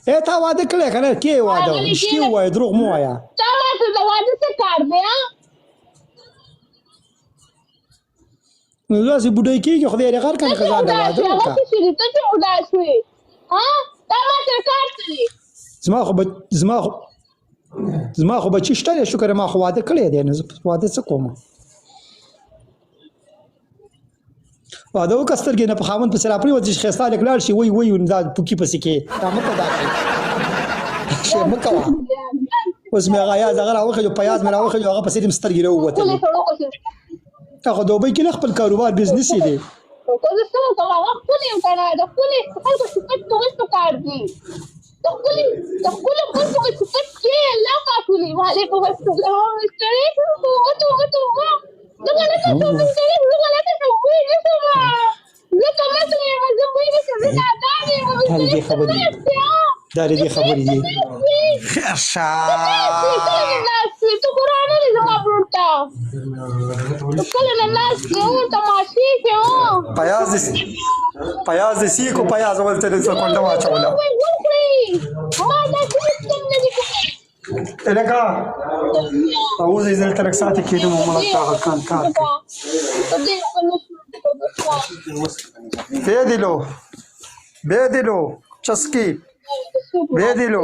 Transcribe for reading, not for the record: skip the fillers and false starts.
تا واده کړی که نه کې واده رښتیا ووایه دروغ مه وایه تا ما ته د واده څه کار دی نو داسې بوډۍ کېږي خدای دې غر کړي که ځان له واده وکړه ته چې بوډا شوې تا ما سره کار څه دی زما خو بچي شته دی شکر ما خو واده کړی دی نو زه واده څه کوم واده وکړه سترګې نه په خاوند پسې راپرېوځي چې ښایسته هلک لاړ شي وایي دا پوکي پسې کې دا مه کوه دا شی مه کوه اوس مې هغه یاد هغه راوخېجو پیاز مې راوخېجو هغه پسې دې مې سترګې راووتلې هغه دوبۍ کې نه خپل کاروبار بزنس یې دی زه څه وکړم هغه ښکلې یم که نه د ښکلې خلکو صفت کول پکار دي د ښکلو خلکو صفت کې الله کاکلي وعلیکم السلام ستړی زه غلطه شوم زه غلطه شوم بوی نه شوم زه کمه یم زه بوی نه شوم زه نادان یم دا دې خبرې دي خیر شه ته قرآن نه دی زما ورور ته ته کله نه ناست یې تماشې کې پیاز دې سیکو پیاز ولته دې څه کونډه واچوله لکه اوس یې دلته لږ ساعتې کېدم ملک تا هلکان کار کوي بیا دلو چسکي بیا دلو